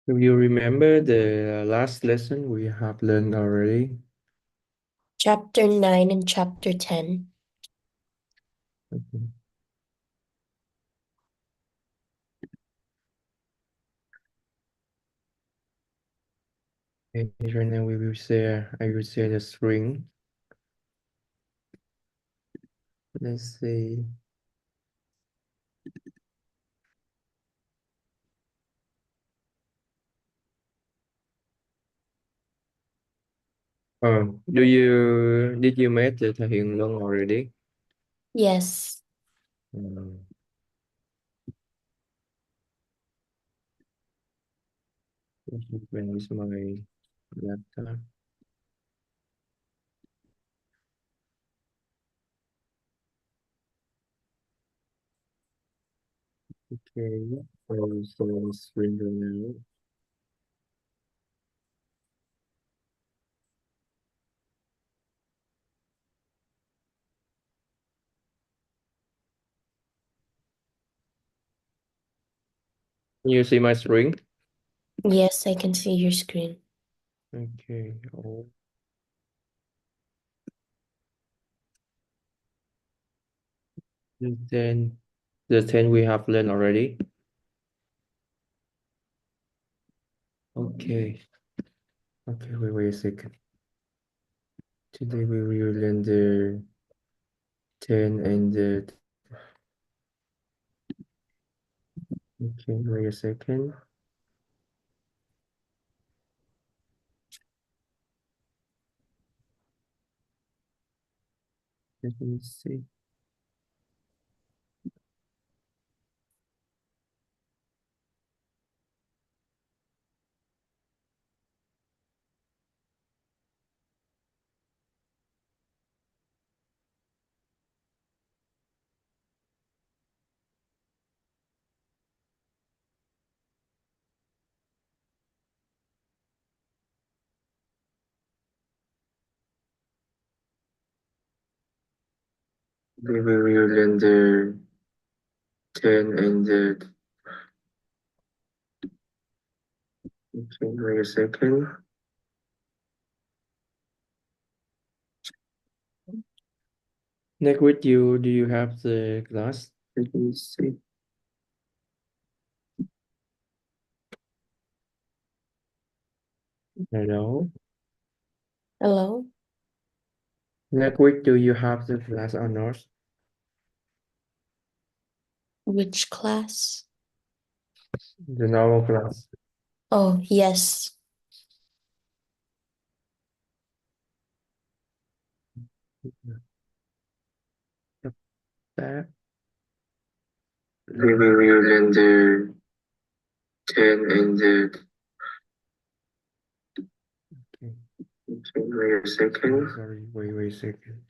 Do you remember the last lesson we have learned already? Chapter 9 and Chapter 10. Okay. Okay, right now I will say the string. Let's see. Did you meet the Hiền Ngộ already? Yes. Um, when is my laptop? Okay, I will say the string right now. You see my string? Yes, I can see your screen. Okay. Oh. Then the 10 we have learned already. Okay. Okay, wait a second. Today we will learn the 10 and the... Okay, wait a second. Let me see. We will learn the 10 and the... Okay, wait a second. Next with you, do you have the class? Let me see. Hello. Hello? Next week, do you have the class or not? Which class? The normal class. Oh, yes. That. We will learn the 10 and the... Okay. Okay, wait a second. Sorry, wait a second.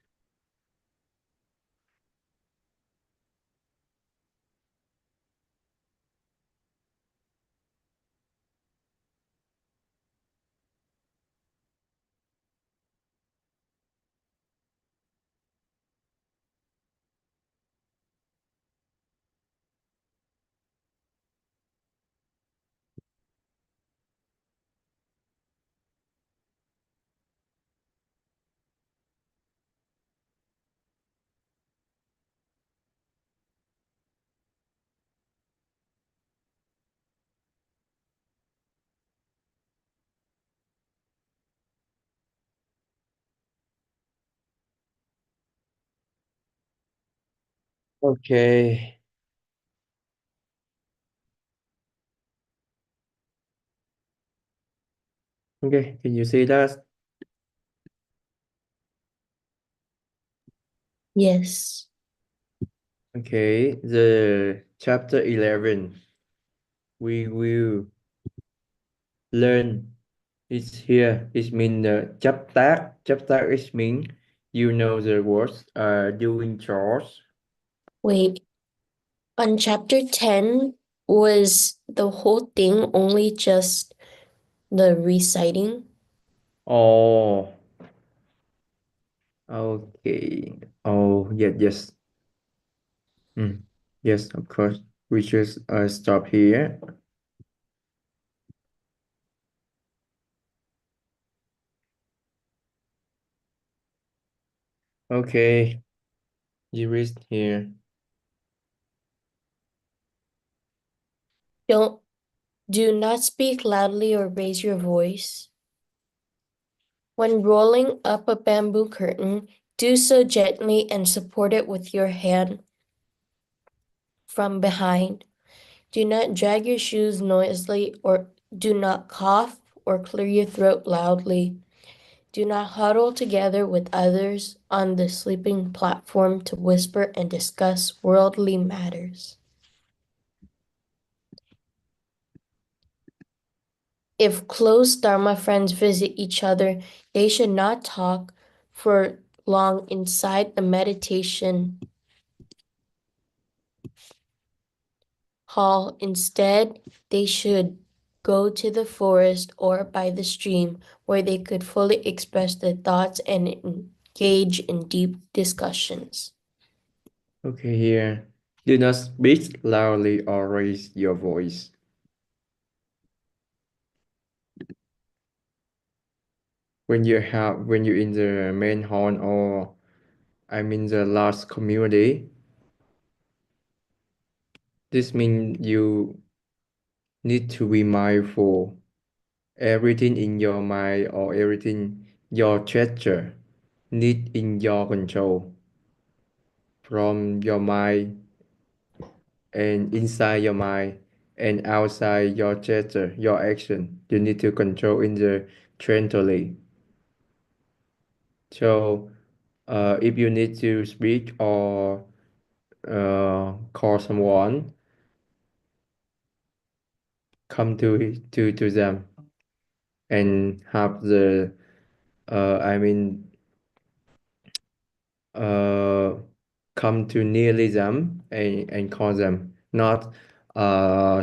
Okay. Okay, can you see that? Yes. Okay, the chapter 11. We will learn is here. It means chấp tác. Chấp tác is mean you know the words doing chores. Wait. On Chapter 10, was the whole thing only just the reciting? Oh, okay. Oh, yes. Yes, of course. We just stop here. Okay, you read here. Don't do not speak loudly or raise your voice. When rolling up a bamboo curtain, do so gently and support it with your hand from behind. Do not drag your shoes noisily or do not cough or clear your throat loudly. Do not huddle together with others on the sleeping platform to whisper and discuss worldly matters. If close Dharma friends visit each other, they should not talk for long inside the meditation hall. Instead, they should go to the forest or by the stream where they could fully express their thoughts and engage in deep discussions. Okay, here. Do not speak loudly or raise your voice. When you're in the main hall or I'm in the large community, this means you need to be mindful. Everything in your mind or everything your gesture need in your control from your mind and inside your mind and outside your gesture, your action. You need to control in the gently. So if you need to speak or call someone, come to them and have the I mean uh, come to nearly them and call them, not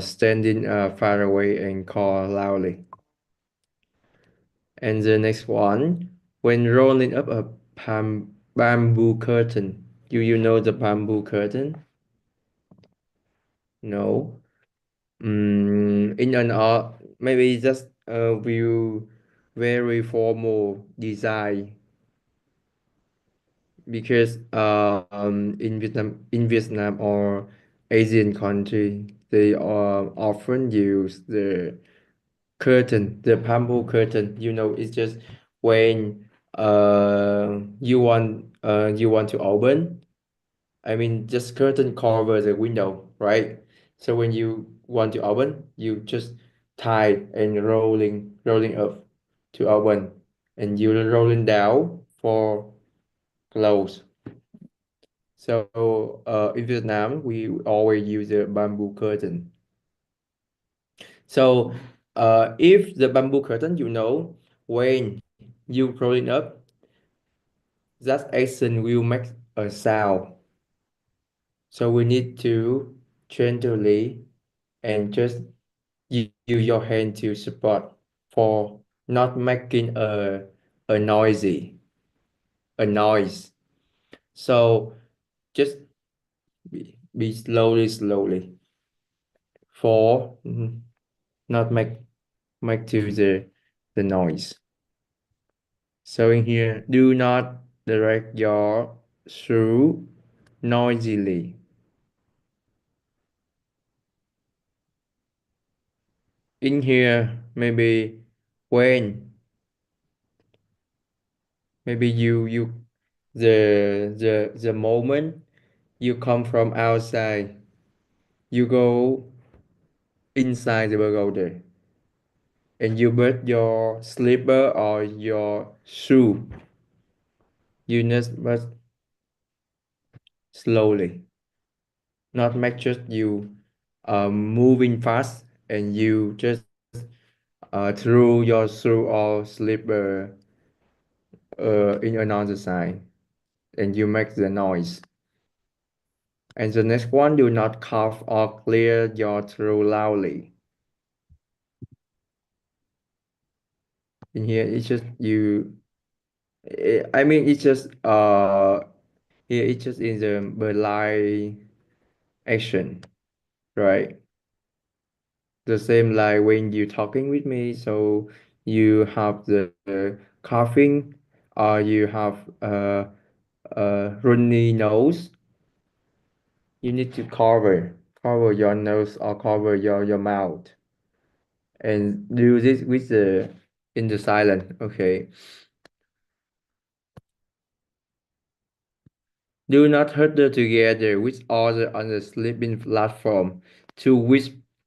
standing far away and call loudly. And the next one, when rolling up a bamboo curtain, do you know the bamboo curtain? No. In an art, maybe just a view very formal design because in Vietnam or Asian country, they often use the curtain, the bamboo curtain. You know, it's just when you want to open. I mean, just curtain cover the window, right? So when you want to open, you just tie and rolling up to open, and you rolling down for close. So in Vietnam, we always use a bamboo curtain. So if the bamboo curtain, you know, when you rolling up, that action will make a sound. So we need to gently and just use your hand to support for not making a noisy a noise. So just be slowly for not make to the noise. So in here, do not direct your through noisily. In here, when maybe you the moment you come from outside, you go inside the pagoda and you put your slipper or your shoe. You must slowly, not make just you moving fast and you just throw your shoe or slipper in another side and you make the noise. And the next one, do not cough or clear your throat loudly. In here, it's just you. I mean, it's just here it's just in the polite action, right? The same like when you talking with me, so you have the coughing, or you have runny nose, you need to cover your nose or cover your mouth, and do this with the in the silent. Okay. Do not huddle together with others on the sleeping platform to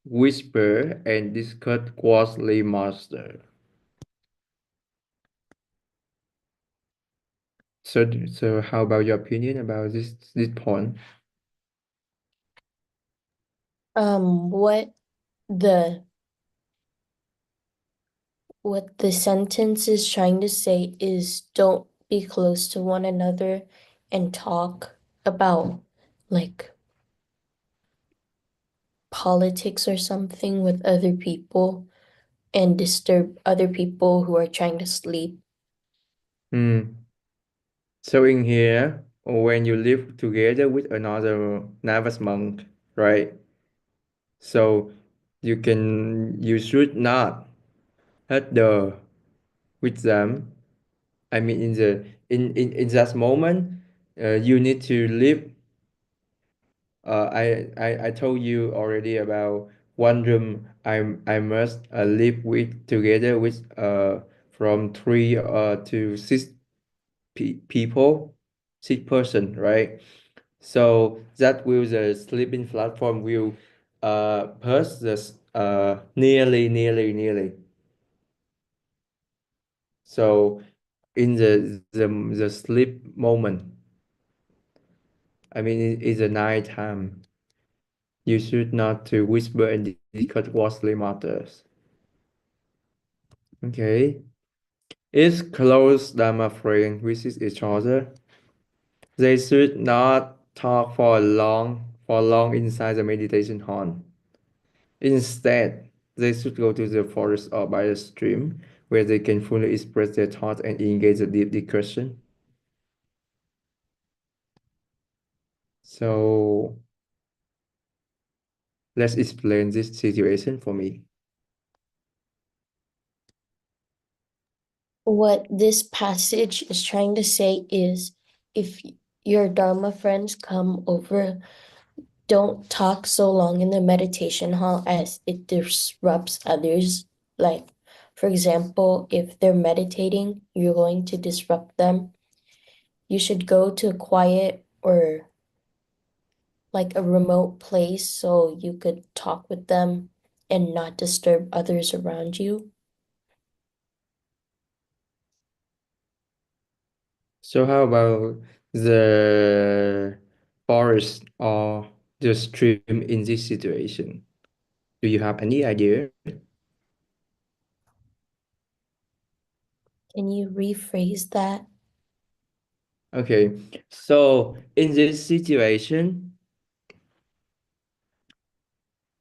whisper and discuss closely master. So how about your opinion about this point? What the what the sentence is trying to say is don't be close to one another and talk about like politics or something with other people and disturb other people who are trying to sleep. Hmm. So in here, when you live together with another novice monk, right? So you should not huddle with them. I mean, in that moment, you need to live. I told you already about one room. I must live with together with from three to six people, 6 person, right? So that will the sleeping platform will pass this nearly. So in the sleep moment, I mean it's a night time. You should not to whisper and discuss costly matters. Okay. It's close Dharma friend visit each other. They should not talk for long inside the meditation hall. Instead, they should go to the forest or by the stream where they can fully express their thoughts and engage in deep discussion. So let's explain this situation for me. What this passage is trying to say is if your Dharma friends come over, don't talk so long in the meditation hall as it disrupts others. Like, for example, if they're meditating, you're going to disrupt them. You should go to a quiet or like a remote place so you could talk with them and not disturb others around you. So how about the forest or the stream in this situation? Do you have any idea? Can you rephrase that? Okay, so in this situation,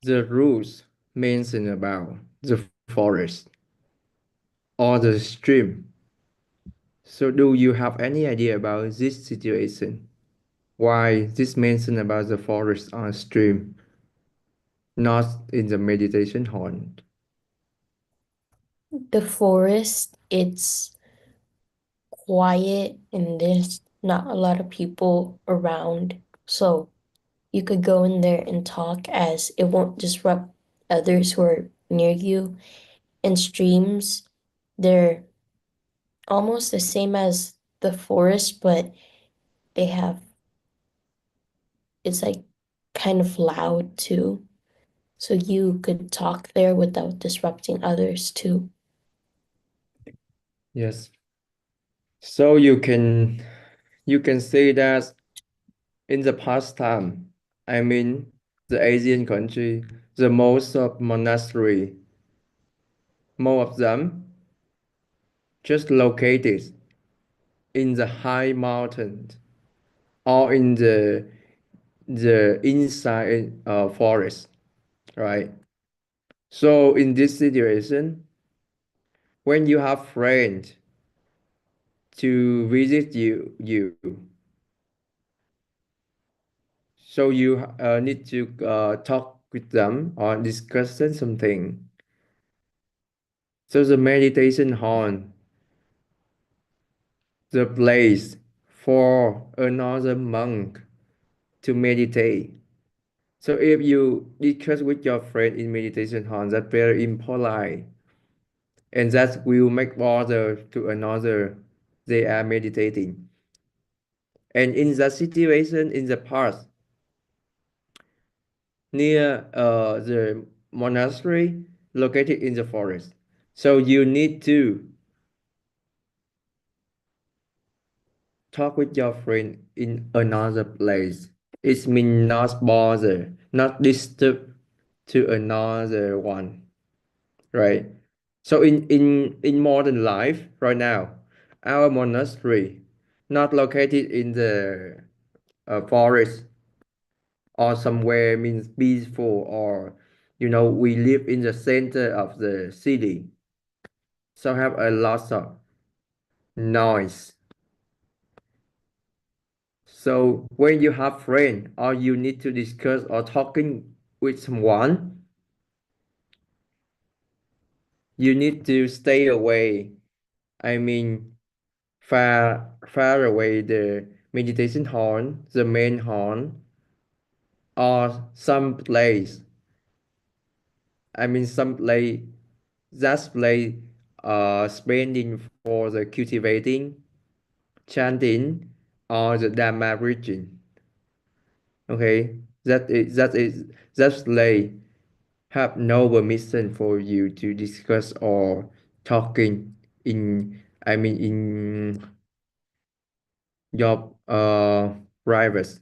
the rules mentioned about the forest or the stream. So do you have any idea about this situation? Why this mention about the forest or stream, not in the meditation hall? The forest, it's quiet and there's not a lot of people around. So you could go in there and talk as it won't disrupt others who are near you. And streams, they're almost the same as the forest, but they have, it's like kind of loud too. So you could talk there without disrupting others too. Yes. So you can say that in the past time, I mean the Asian country, the most of monastery, more of them just located in the high mountain or in the inside forest, right? So in this situation, when you have friends to visit you, so you need to talk with them or discuss something. So the meditation hall, the place for another monk to meditate. So if you discuss with your friend in meditation hall, that's very impolite, and that will make bother to another. They are meditating, and in that situation, in the past, near the monastery located in the forest. So you need to talk with your friend in another place. It means not bother, not disturb to another one, right? So in modern life right now, our monastery not located in the forest or somewhere means peaceful, or we live in the center of the city, so have a lot of noise. So when you have friend or you need to discuss or talking with someone, you need to stay away. I mean, far away the meditation hall, the main hall, or some place. I mean, some place, that place spending for the cultivating, chanting, or the Dharma preaching. Okay, that place have no permission for you to discuss or talking in, I mean, in your private.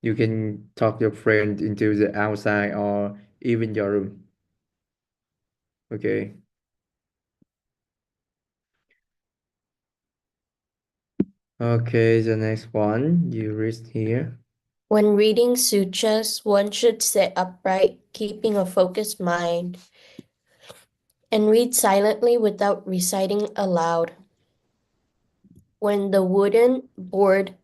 You can talk your friend into the outside or even your room. Okay. Okay, the next one you read here. When reading sutras, one should sit upright, keeping a focused mind, and read silently without reciting aloud. When the wooden board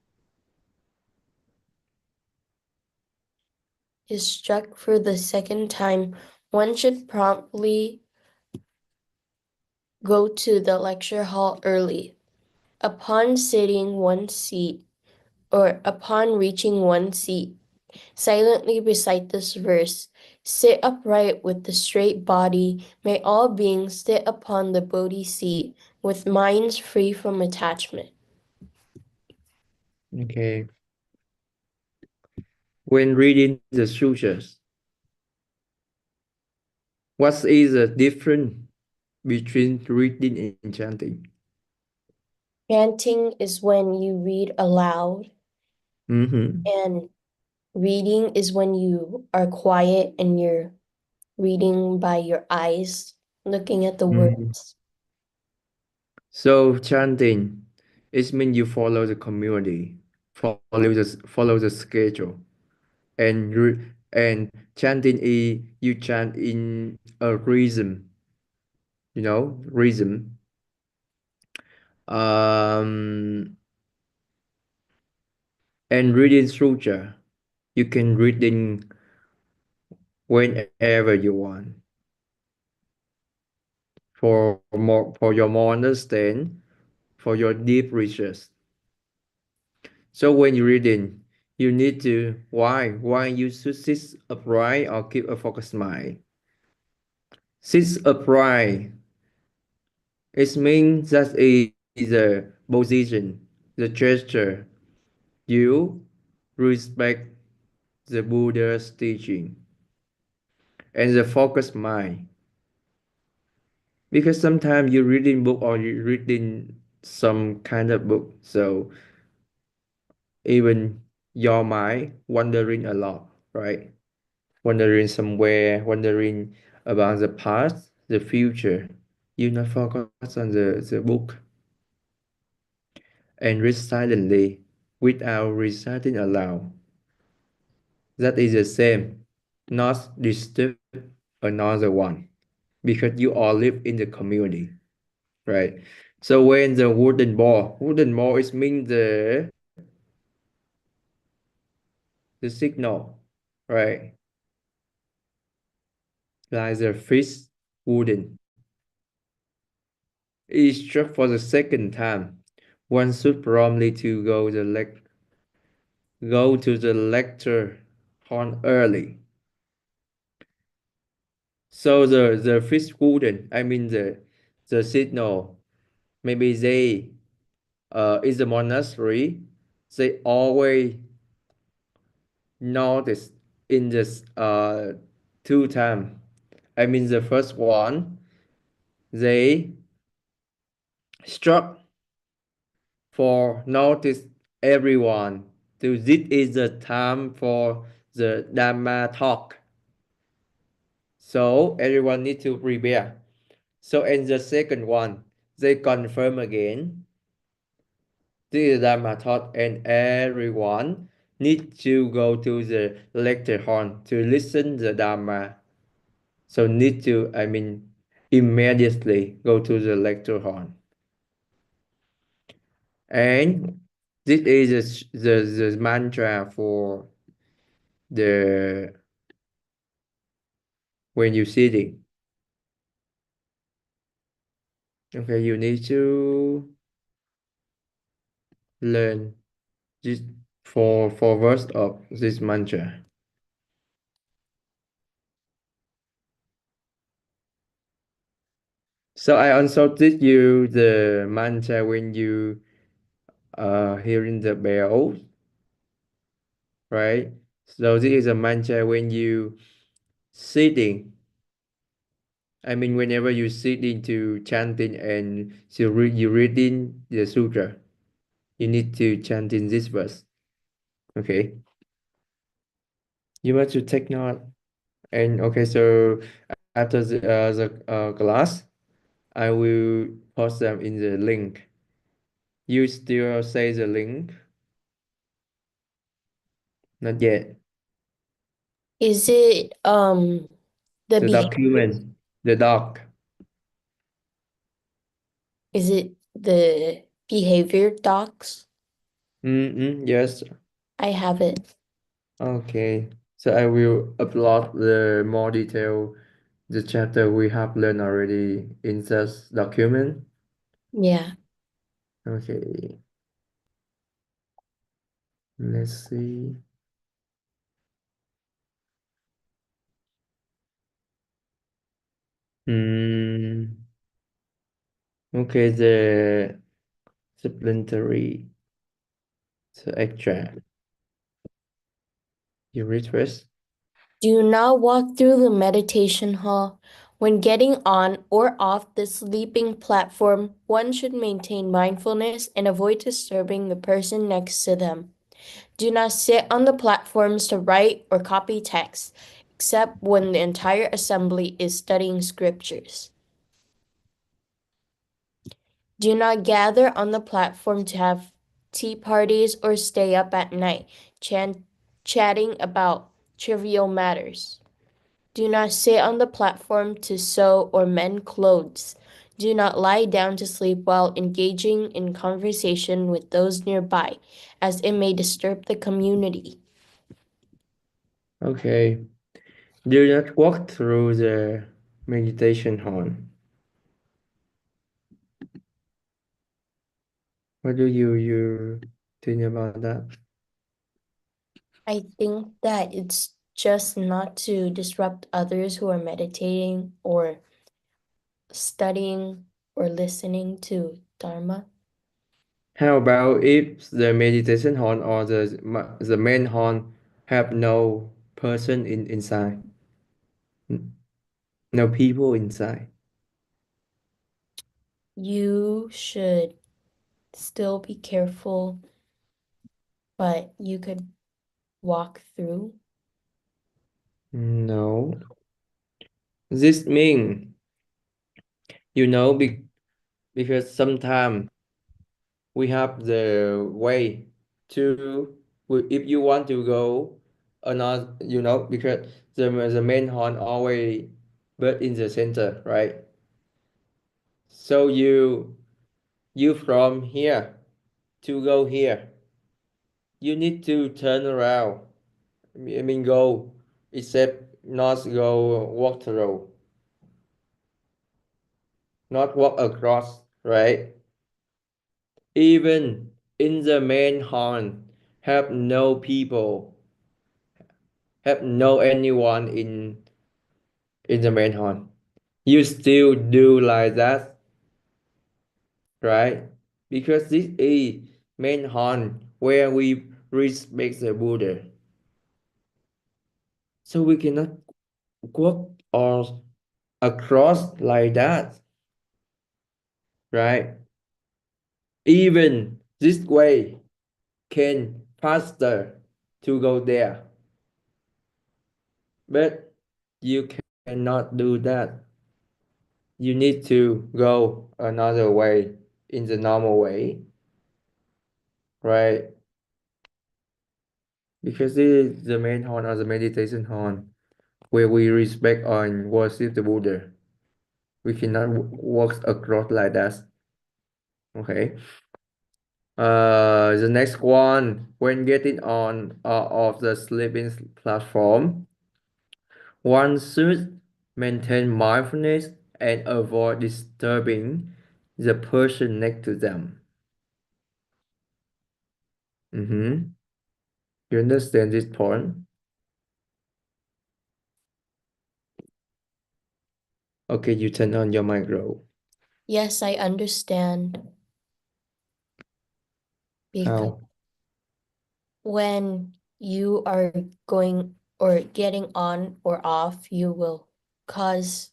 is struck for the second time, one should promptly go to the lecture hall early. Upon sitting one seat, or upon reaching one seat, silently recite this verse. Sit upright with the straight body. May all beings sit upon the Bodhi seat with minds free from attachment. Okay. When reading the sutras, what is the difference between reading and chanting? Chanting is when you read aloud, Mm-hmm. and reading is when you are quiet and you're reading by your eyes, looking at the Mm-hmm. words. So chanting, it means you follow the community, follow the schedule, and chanting is you chant in a rhythm, rhythm. Um, and reading sutra, you can read in whenever you want for your more understand, for your deep research. So when you're reading, you need to why you should sit upright or keep a focused mind. Sit upright, it means that is the position, the gesture. You respect the Buddha's teaching and the focused mind. Because sometimes you're reading book or you're reading some kind of book, so even your mind wandering a lot, right? Wandering somewhere, wandering about the past, the future. You not focus on the book and read silently without reciting aloud. That is the same, not disturb another one, because you all live in the community, right? So when the wooden ball is mean the signal, right? Like the fish wooden is struck for the second time. One should promptly to go to the lecture hall early. So the fish wouldn't, I mean the signal, maybe they is the monastery, they always notice in this two time. I mean the first one, they struck for notice everyone. So this is the time for the Dharma talk. So everyone need to prepare. So in the second one, they confirm again. This is Dharma talk and everyone need to go to the lecture hall to listen the Dharma. So need to, I mean, immediately go to the lecture hall. And this is the mantra for the when you sitting. Okay, you need to learn this for verse of this mantra. So I also teach you the mantra when you hearing the bells, right? So this is a mantra when you sitting. I mean, whenever you sit into chanting and you reading the sutra, you need to chant in this verse. Okay, you want to take note. And okay, so after the class, I will post them in the link. You still say the link? Not yet. Is it the The behavior? document, the doc. Is it the behavior docs? Yes. I have it. Okay. So I will upload the more detail, the chapter we have learned already in this document. Yeah. Okay. Let's see. Hmm. Okay, the supplementary, the extra. You read first. Do not walk through the meditation hall. When getting on or off the sleeping platform, one should maintain mindfulness and avoid disturbing the person next to them. Do not sit on the platforms to write or copy text, except when the entire assembly is studying scriptures. Do not gather on the platform to have tea parties or stay up at night, chatting about trivial matters. Do not sit on the platform to sew or mend clothes. Do not lie down to sleep while engaging in conversation with those nearby, as it may disturb the community. Okay. Do not walk through the meditation hall. What do you think about that? I think that it's just not to disrupt others who are meditating or studying or listening to Dharma. How about if the meditation hall or the main hall have no person inside, no people inside? You should still be careful, but you could walk through. No. This mean because sometimes we have the way to if you want to go or not, because the main horn always but in the center, right? So you from here to go here, you need to turn around. I mean go, except not go walk through, not walk across, right? Even in the main hall, have no people, have no anyone in the main hall. You still do like that, right? Because this is main hall where we respect the Buddha. So we cannot walk or across like that, right? Even this way can faster to go there, but you cannot do that. You need to go another way in the normal way, right? Because this is the main hall or the meditation hall where we respect and worship the Buddha. We cannot walk across like that. Okay. The next one, when getting on of the sleeping platform, one should maintain mindfulness and avoid disturbing the person next to them. Mm-hmm. You understand this point? Okay, you turn on your micro. Yes, I understand. Because How? when you are going or getting on or off, you will cause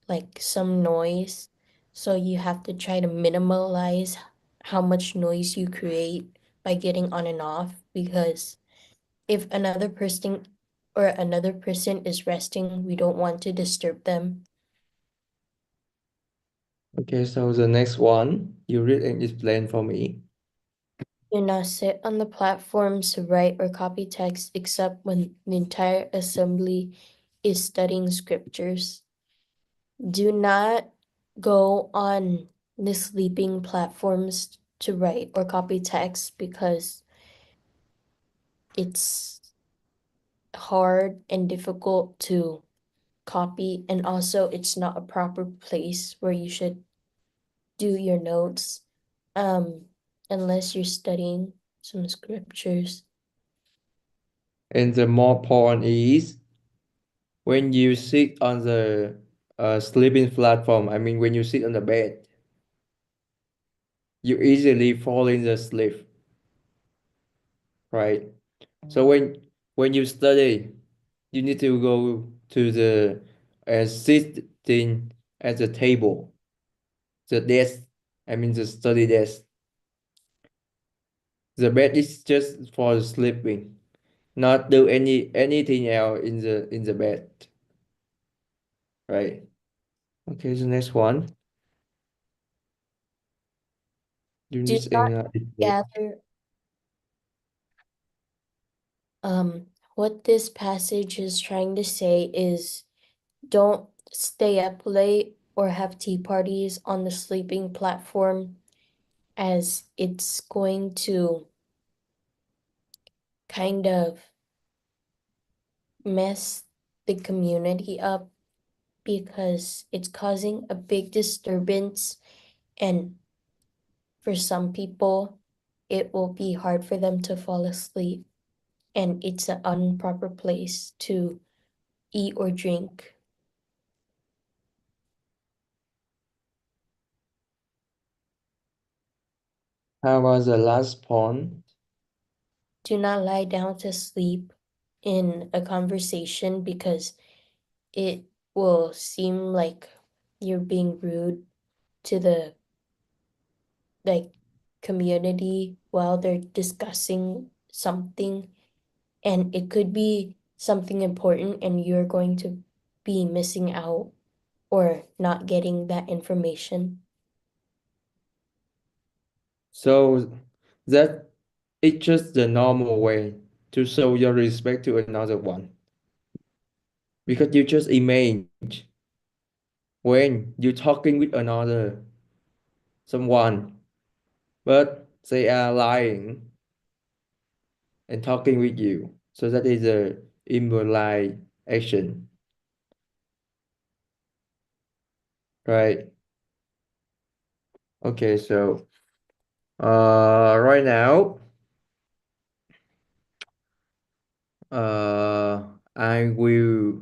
like some noise. So you have to try to minimalize how much noise you create by getting on and off, because if another person is resting, we don't want to disturb them. Okay, so the next one, you read and explain for me. Do not sit on the platforms to write or copy text except when the entire assembly is studying scriptures. Do not go on the sleeping platforms to write or copy text because it's hard and difficult to copy, and also it's not a proper place where you should do your notes um unless you're studying some scriptures. And the more point is when you sit on the sleeping platform, I mean when you sit on the bed, you easily fall in the sleep, right? So when you study, you need to go to the sitting at the table, the desk. I mean the study desk. The bed is just for sleeping, not do anything else in the bed, right? Okay, the next one. You Do need not an gather what this passage is trying to say is don't stay up late or have tea parties on the sleeping platform, as it's going to kind of mess the community up, because it's causing a big disturbance, and for some people it will be hard for them to fall asleep, and it's an improper place to eat or drink. How was the last point? Do not lie down to sleep in a conversation, because it will seem like you're being rude to the like community while they're discussing something, and it could be something important and you're going to be missing out or not getting that information. So that it's just the normal way to show your respect to another one. Because you just imagine when you're talking with another someone, but they are lying and talking with you. So that is a impolite action, right? Okay, so Right now, I will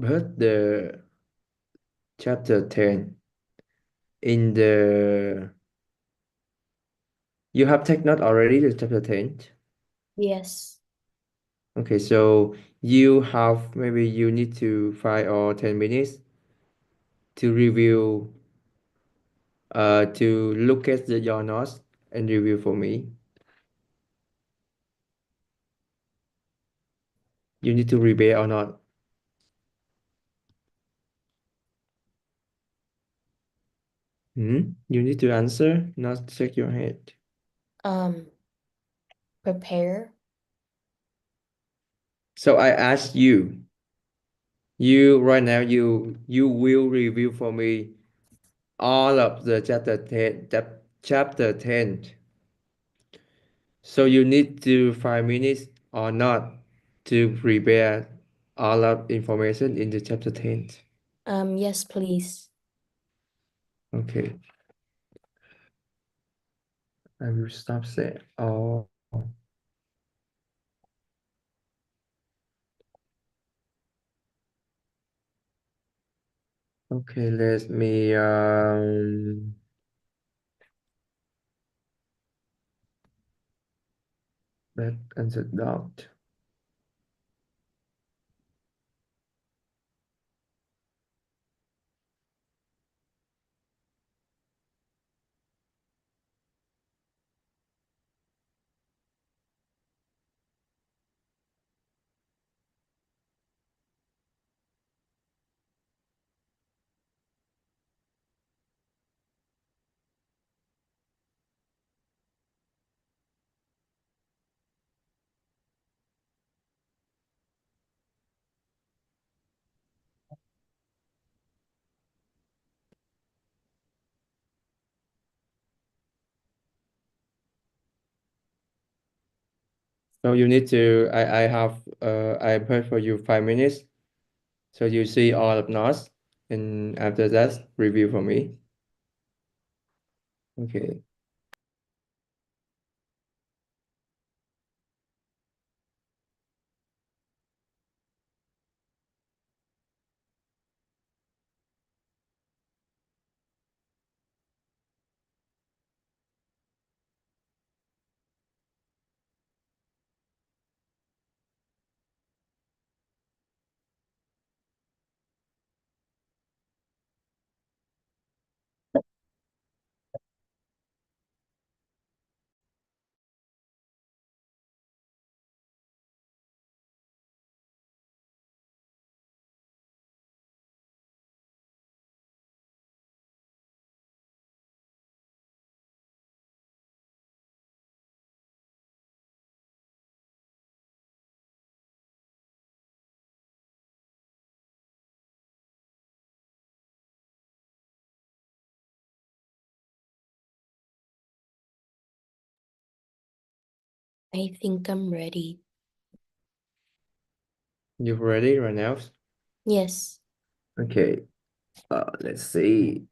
put the chapter 10 in the. You have taken note already, the chapter 10? Yes. Okay, so you have maybe you need to 5 or 10 minutes to review, to look at your notes and review for me. You need to prepare or not? You need to answer, not shake your head. Prepare. So I ask you, right now you will review for me all of the chapter 10. So you need to 5 minutes or not to prepare all of information in the chapter 10. Yes, please. Okay, I will stop saying. Oh, okay, let me back answer doubt. So you need to, I put for you 5 minutes. So you see all of notes and after that review for me. Okay. I think I'm ready. You ready right now? Yes. Okay. Let's see.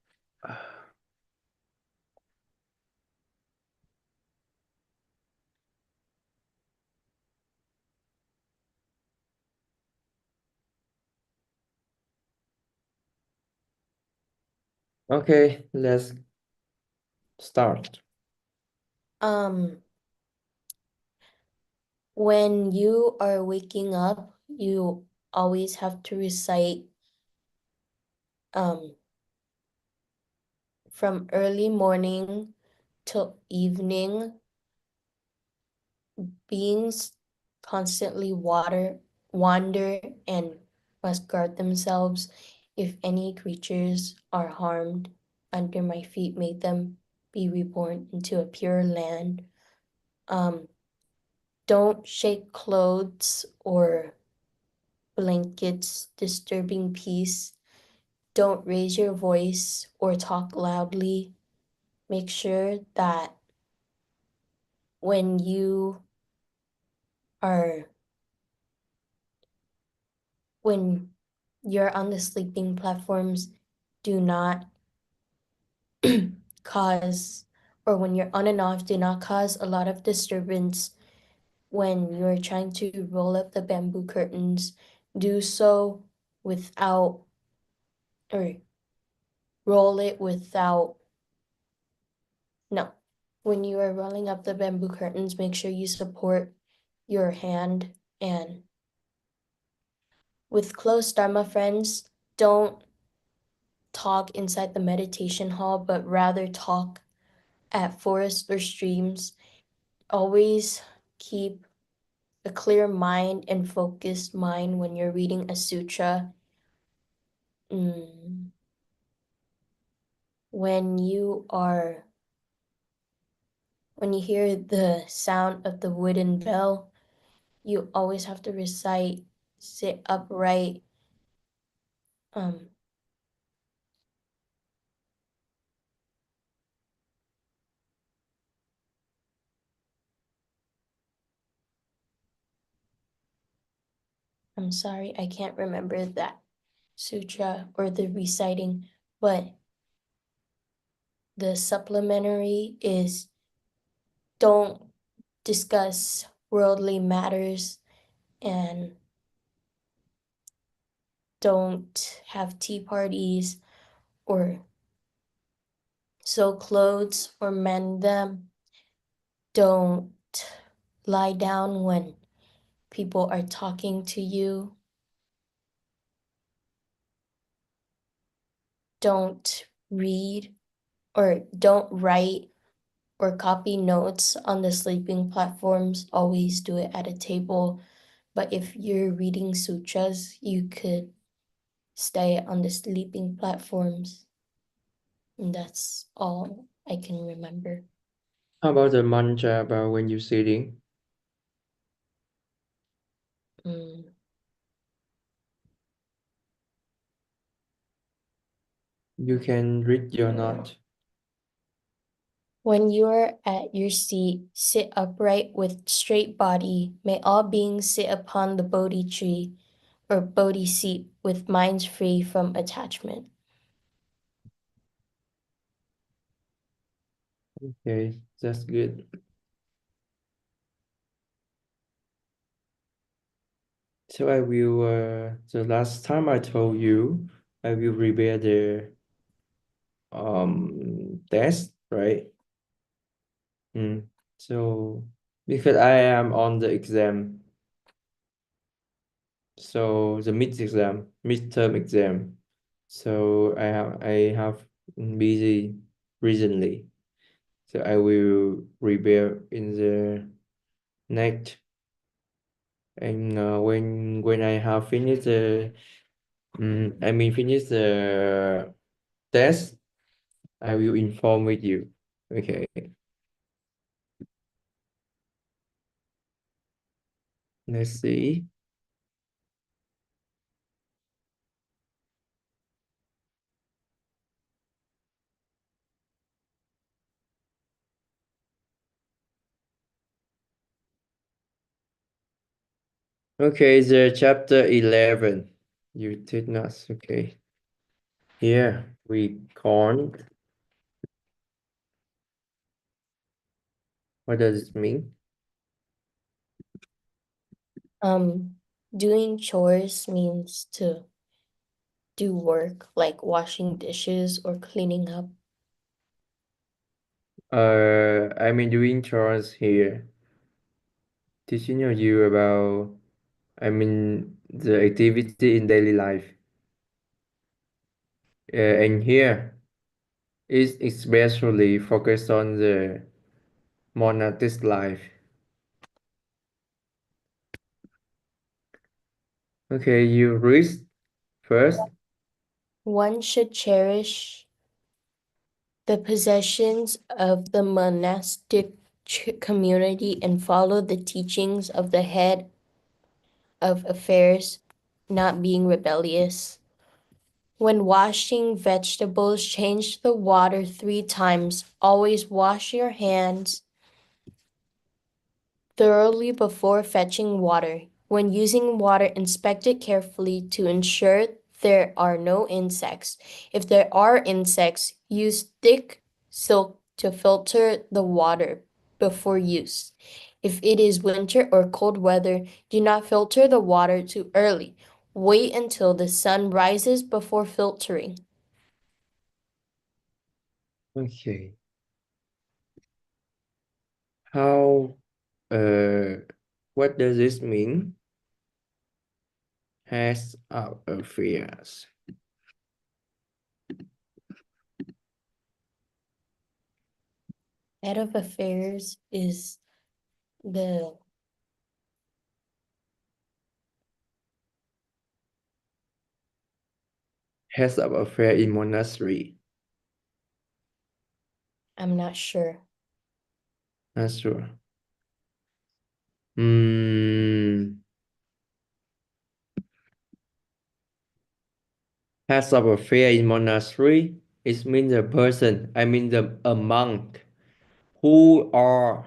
Okay, let's start. When you are waking up, you always have to recite from early morning till evening, beings constantly wander and must guard themselves. If any creatures are harmed, under my feet may them be reborn into a pure land. Don't shake clothes or blankets, disturbing peace. Don't raise your voice or talk loudly. Make sure that when you are when you're on the sleeping platforms, do not cause, or when you're on and off, do not cause a lot of disturbance. When you're trying to roll up the bamboo curtains, do so without, or roll it without, no. When you are rolling up the bamboo curtains, make sure you support your hand. And with close Dharma friends, don't talk inside the meditation hall, but rather talk at forests or streams. Always keep a clear mind and focused mind when you're reading a sutra. Mm. When you hear the sound of the wooden bell, you always have to recite, sit upright. I'm sorry, I can't remember that sutra or the reciting, but the supplementary is don't discuss worldly matters and don't have tea parties or sew clothes or mend them. Don't lie down when people are talking to you. Don't read or don't write or copy notes on the sleeping platforms. Always do it at a table. But if you're reading sutras, you could stay on the sleeping platforms. And that's all I can remember. How about the mantra about when you're sitting? Mm. You can read your note. When you are at your seat, sit upright with straight body. May all beings sit upon the Bodhi tree or Bodhi seat with minds free from attachment. Okay, that's good. So I will, the last time I told you, I will prepare the test, right? So because I am on the exam, so the midterm exam. So I have busy recently. So I will prepare in the next, and when I have finished the finish the test, I will inform with you. Okay. Let's see. Okay, the chapter 11. You did not. Okay. Here we can't. What does it mean? Doing chores means to do work like washing dishes or cleaning up. Doing chores here. Teaching you about, the activity in daily life. And here is especially focused on the monastic life. Okay, you read first. One should cherish the possessions of the monastic community and follow the teachings of the head of affairs, not being rebellious. When washing vegetables, change the water 3 times. Always wash your hands thoroughly before fetching water. When using water, inspect it carefully to ensure there are no insects. If there are insects, use thick silk to filter the water before use. If it is winter or cold weather, do not filter the water too early. Wait until the sun rises before filtering. Okay. How, uh, what does this mean? Has our affairs. Head of affairs is the Has our affair in monastery. I'm not sure. Not sure. Hmm. Has our affair in monastery. It means a person, I mean a monk, who are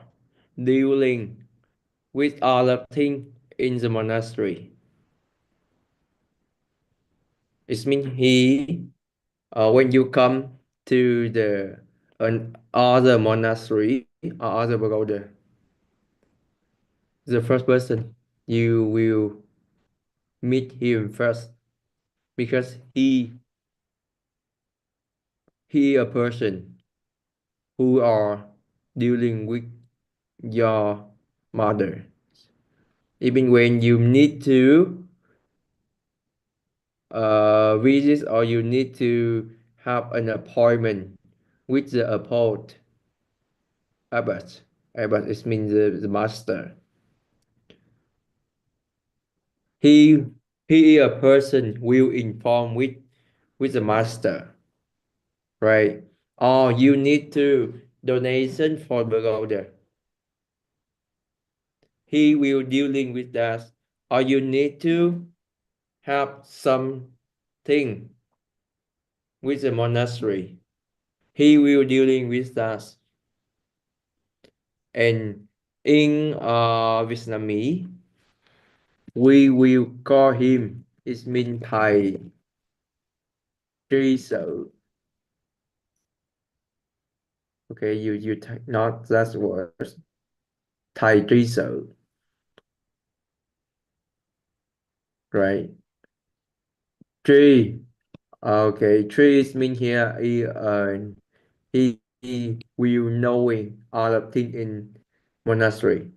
dealing with other things in the monastery. It means he, when you come to the other monastery or other pagoda, the first person you will meet him first because he a person who are dealing with your mother. Even when you need to visit or you need to have an appointment with the abbot. Abbot it means the master. He he is a person will inform with the master, right? Or you need to donation for the pagoda. He will dealing with that. Or you need to have something with the monastery. He will dealing with that. And in Vietnamese, we will call him. It means thầy tri sự. Okay, you not that word. Thầy tri sự, right? Tri. Okay, tri mean here he will knowing all of things in monastery.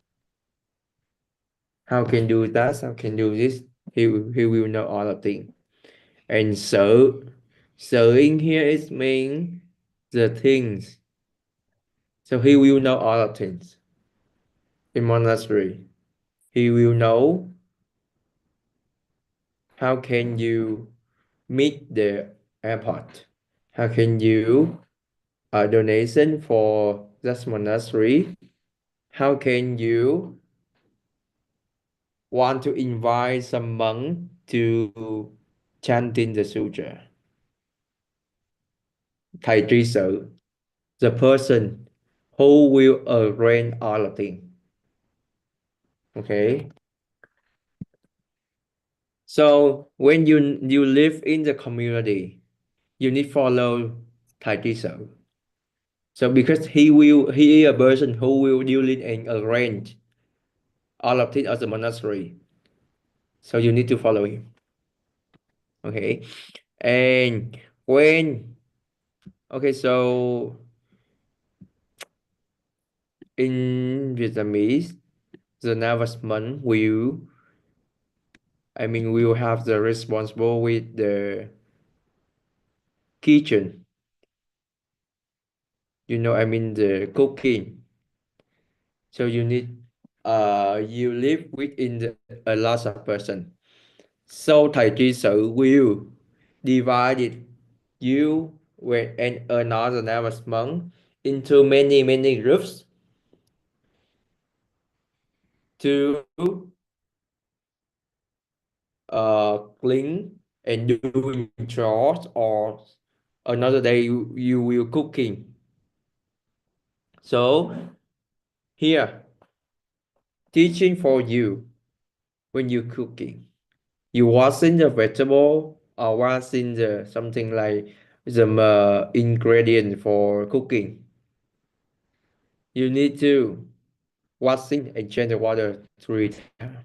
How can do that? How can do this? He will know all of things. And so in here is mean the things. So he will know all of things in monastery. He will know how can you meet the airport. How can you donation for that monastery? How can you want to invite some monk to chanting the sutra? Thầy tri sự, the person who will arrange all of things. Okay. So when you live in the community, you need follow thầy tri sự. So because he is a person who will dealing and arrange all of things as a monastery. So you need to follow him. Okay. And when okay, so in Vietnamese, the nourishment will have the responsible with the kitchen. The cooking. So you live within a lot of person. So thầy tri sự will divide you with another nourishment into many groups to clean and doing chores, or another day you will cooking. So here, teaching for you when you cooking. You washing the vegetable, or what's in the something like the ingredient for cooking. You need to washing and change the water 3 times.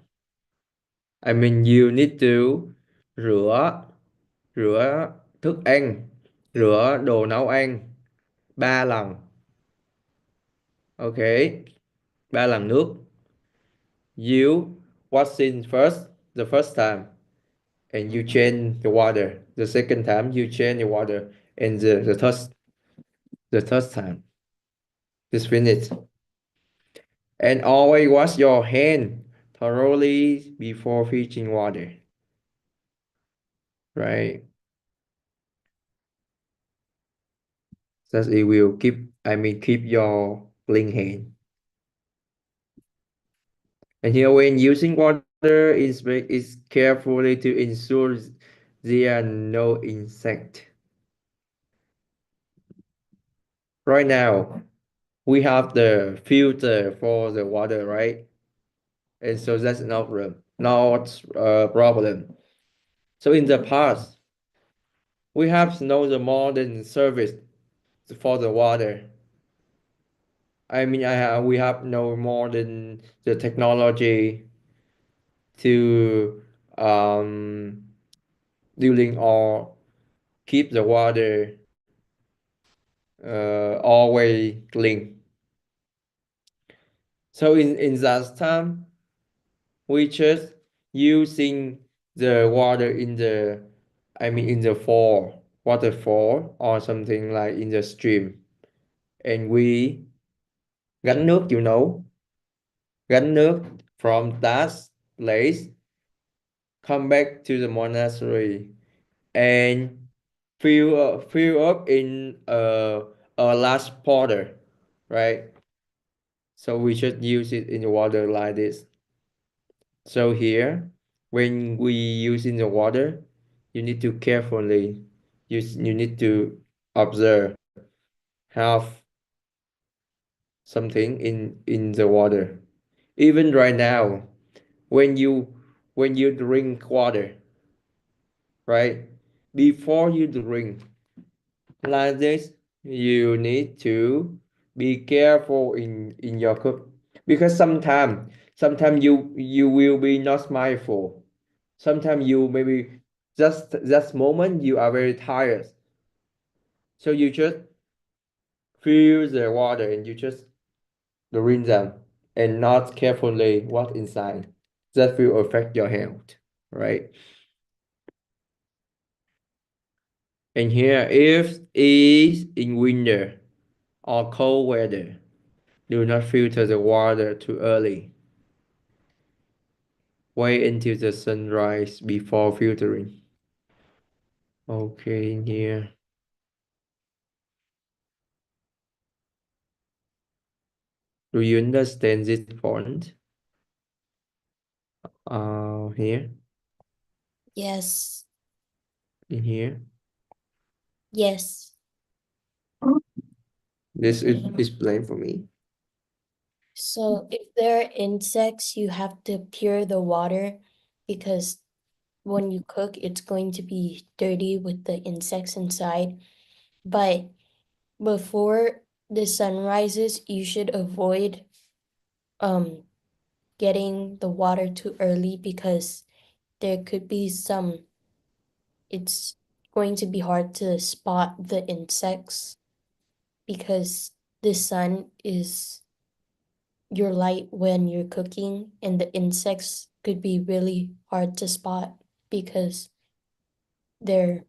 I mean you need to rửa rửa thức ăn, rửa đồ nấu ăn 3 lần. Ok, 3 lần nước. You washing first the first time and you change the water. The second time you change the water and the third time. Just finish. And always wash your hand thoroughly before fetching water. Right? That it will keep your clean hand. And here when using water is carefully to ensure there are no insect. Right now, we have the filter for the water, right? And so that's not a problem. So in the past, we have no the modern service for the water. We have no more than the technology to dealing or keep the water always clean. So in that time, we just using the water in the fall, waterfall or something like in the stream, and we gánh nước, gánh nước from that place, come back to the monastery and fill up in a large porter, right? So we should use it in the water like this. So here, when we use in the water, you need to carefully you need to observe, have something in the water. Even right now, when you drink water, right? Before you drink like this, you need to be careful in your cup because sometimes you will be not mindful. Sometimes you maybe just that moment you are very tired, so you just fill the water and you just drink them and not carefully what inside. That will affect your health, right? And here, if is in winter or cold weather, do not filter the water too early. Wait until the sunrise before filtering. Okay, in here. Do you understand this point? Here, Yes. in here. Yes. This is explain for me. So if there are insects, you have to pure the water because when you cook, it's going to be dirty with the insects inside. But before the sun rises, you should avoid um getting the water too early because there could be it's going to be hard to spot the insects because the sun is your light when you're cooking, and the insects could be really hard to spot because they're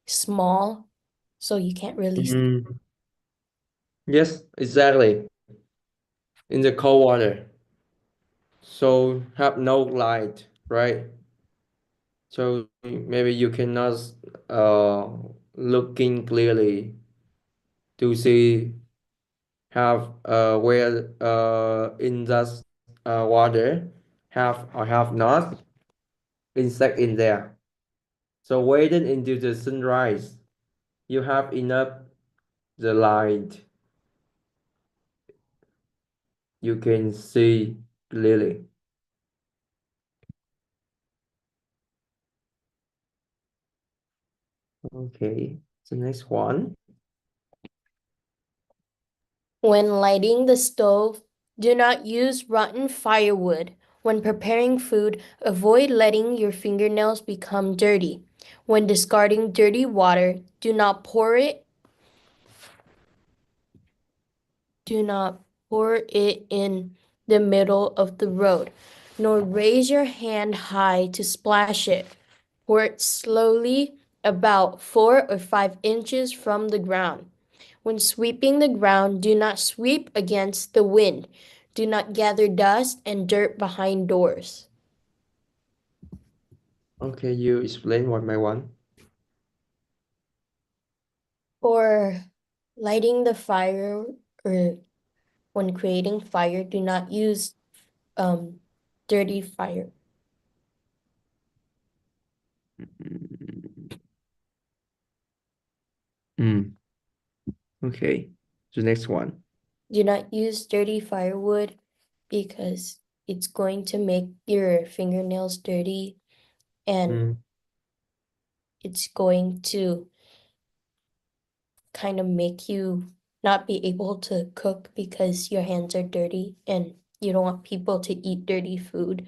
small, so you can't really see. Mm, yes, exactly. In the cold water. So have no light, right? So maybe you cannot uh looking clearly to see have where in that water have or have not insect in there. So waiting into the sunrise, you have enough the light. You can see clearly. Okay, the next one. When lighting the stove, do not use rotten firewood. When preparing food, avoid letting your fingernails become dirty. When discarding dirty water, do not pour it in the middle of the road, nor raise your hand high to splash it. Pour it slowly about 4 or 5 inches from the ground. When sweeping the ground, do not sweep against the wind. Do not gather dust and dirt behind doors. Okay, you explain one by one. For lighting the fire or when creating fire, do not use dirty fire. Mm. Okay, the next one. Do not use dirty firewood because it's going to make your fingernails dirty and Mm. it's going to kind of make you not be able to cook because your hands are dirty and you don't want people to eat dirty food.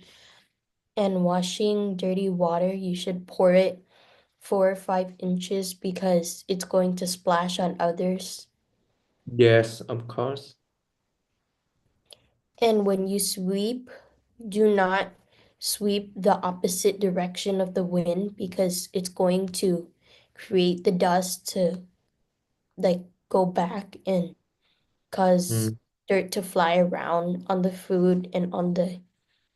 And washing dirty water, you should pour it 4 or 5 inches because it's going to splash on others. Yes, of course. And when you sweep, do not sweep the opposite direction of the wind because it's going to create the dust to like go back and cause Mm. dirt to fly around on the food and on the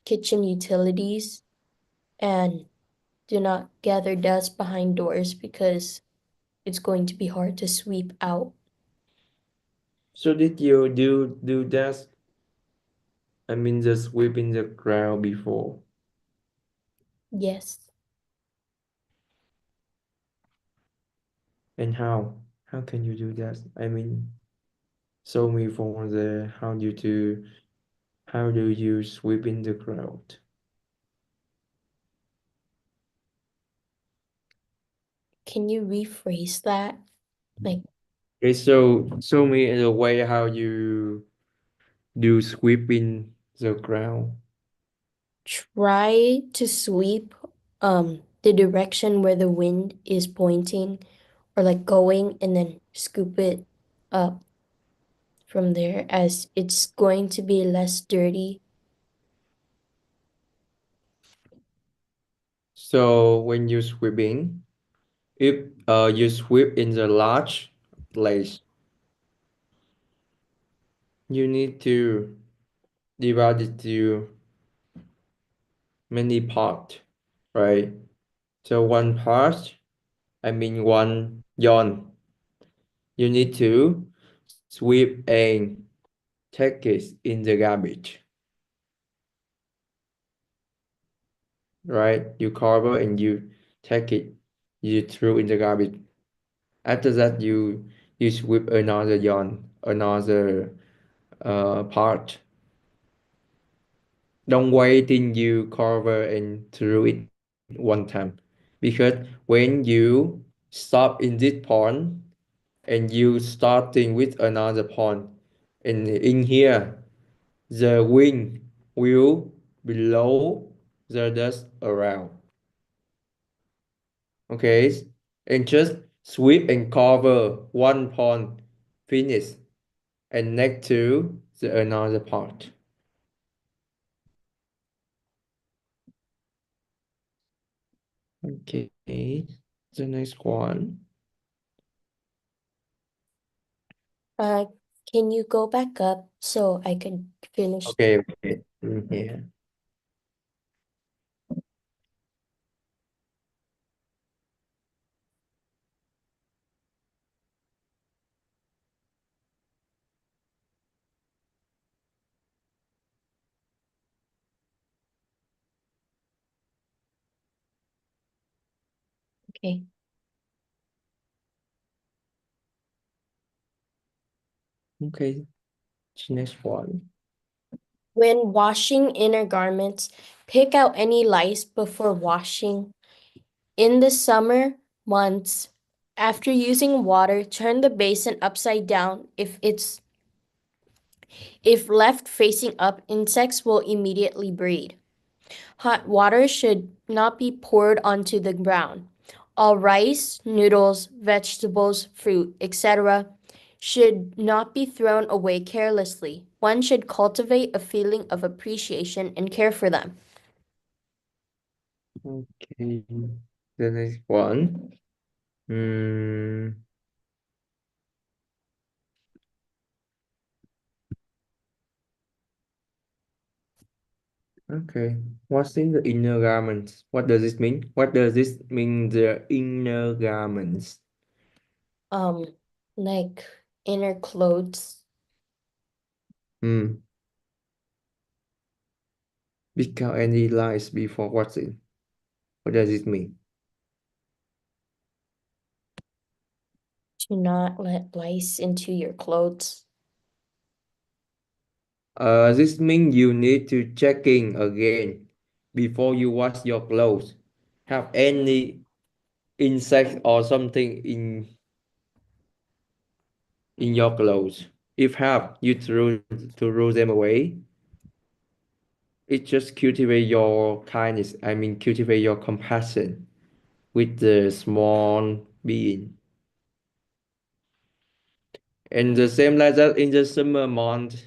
kitchen utilities. And do not gather dust behind doors because it's going to be hard to sweep out. So did you do that? I mean, just sweeping the ground before. Yes. And how? How can you do that? I mean, show me for the how do you sweep in the ground? Can you rephrase that? Like, Okay, so show me the way how you do sweeping the ground. try to sweep the direction where the wind is pointing or like going and then scoop it up from there as it's going to be less dirty. So when you sweeping, if you sweep in the large place, you need to divide it to many part, right? So one part, I mean one yawn, you need to sweep and take it in the garbage, right? You cover and you take it, you throw in the garbage. After that, you sweep another yawn, another part. Don't wait till you cover and throw it one time, because when you stop in this pond and you starting with another pond, and in here the wind will blow the dust around. Okay, and just sweep and cover one pond, finish, and next to the another part. Okay, the next one. Uh, can you go back up so I can finish? Okay, okay, in here. Okay. Okay, the next one. When washing inner garments, pick out any lice before washing. In the summer months, After using water, turn the basin upside down. If left facing up, insects will immediately breed. Hot water should not be poured onto the ground. All rice, noodles, vegetables, fruit, etc. should not be thrown away carelessly. One should cultivate a feeling of appreciation and care for them. Okay, the next one. Hmm. Okay. What's in the inner garments? What does this mean? What does this mean, the inner garments? Um, like inner clothes. Hmm. Because any lies before what's in? What does it mean? Do not let lice into your clothes. This means you need to check in again before you wash your clothes. Have any insect or something in your clothes? If have, you throw them away. It just cultivate your kindness. I mean, cultivate your compassion with the small being. And the same like that in the summer month.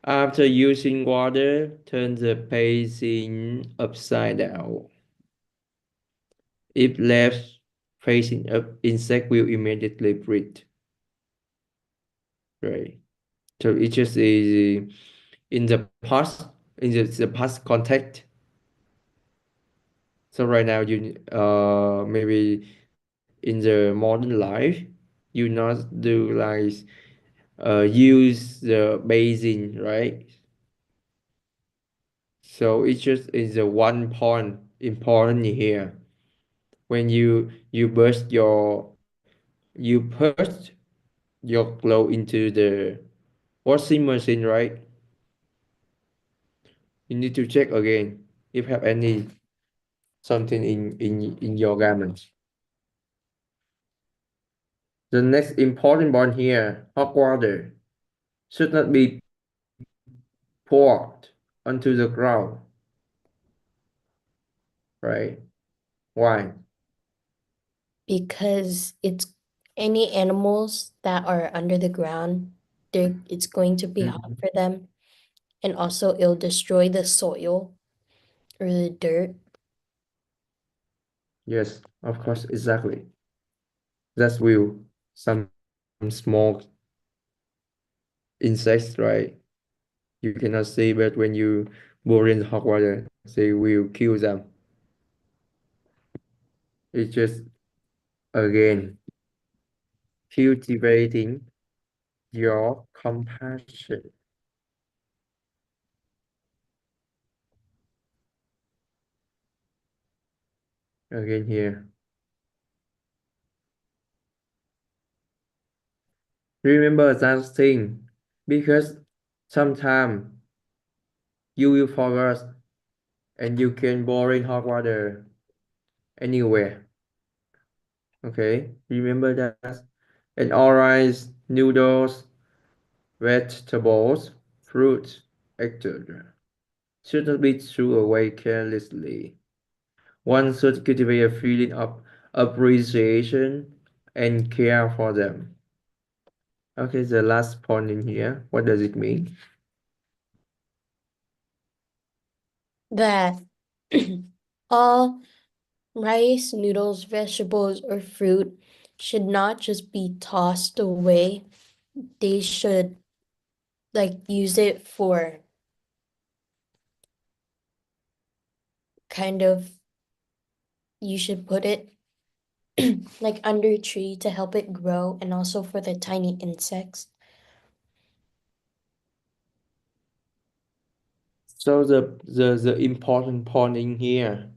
After using water, turn the basin upside down. If left facing up, insect will immediately breed. Right. So it just is in the past, in the past context. So right now you maybe in the modern life, you not do like use the basin, right? So it just is a one point important here. When you burst you put your clothes into the washing machine, right? You need to check again if have any something in your garments. The next important one here, hot water should not be poured onto the ground, right? Why? Because it's any animals that are under the ground, it's going to be hot Mhm. for them, and also it'll destroy the soil or the dirt. Yes, of course, exactly. That's will some small insects, right? You cannot see, but when you pour in hot water, they will kill them. It's just again cultivating your compassion again here. Remember that thing because sometimes you will forget and you can pour in hot water anywhere. Okay, remember that. And all rice, noodles, vegetables, fruits, etc. should not be thrown away carelessly. One should cultivate a feeling of appreciation and care for them. Okay, the last point in here. What does it mean? That all rice, noodles, vegetables, or fruit should not just be tossed away. They should like use it for kind of, you should put it like under a tree to help it grow and also for the tiny insects. So the important point in here,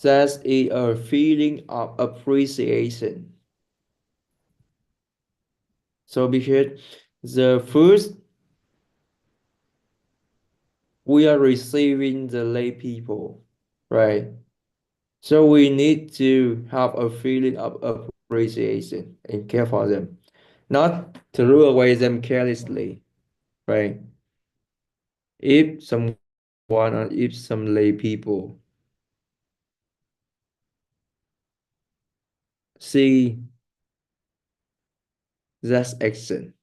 that's a feeling of appreciation. So because the first we are receiving the lay people, right? So we need to have a feeling of appreciation and care for them, not throw away them carelessly, right? If someone or if some lay people see that action,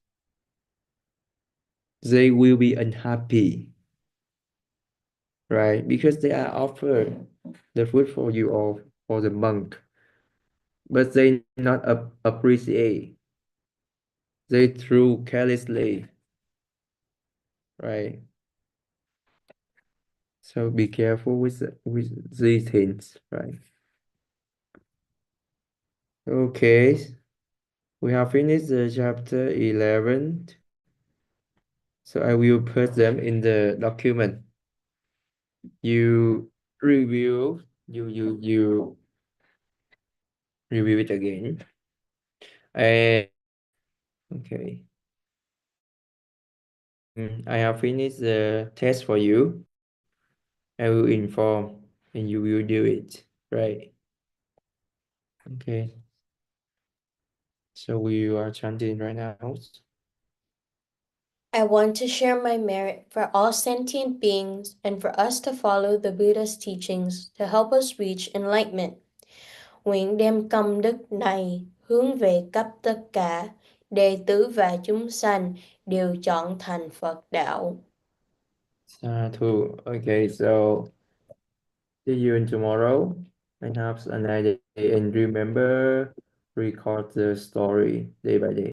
they will be unhappy, right? Because they are offered the food for you or for the monk, but they not appreciate. They threw carelessly, right? So be careful with these things, right? Okay, we have finished the chapter 11. So I will put them in the document. You review, you review it again. And okay. I have finished the test for you. I will inform and you will do it, right? Okay. So we are chanting right now. I want to share my merit for all sentient beings and for us to follow the Buddha's teachings to help us reach enlightenment. Nguyện đem công đức này hướng về khắp tất cả, đệ tử và chúng sanh đều chọn thành Phật đạo. Sadhu. Okay, so see you in tomorrow and have a nice day. And remember, record the story day by day.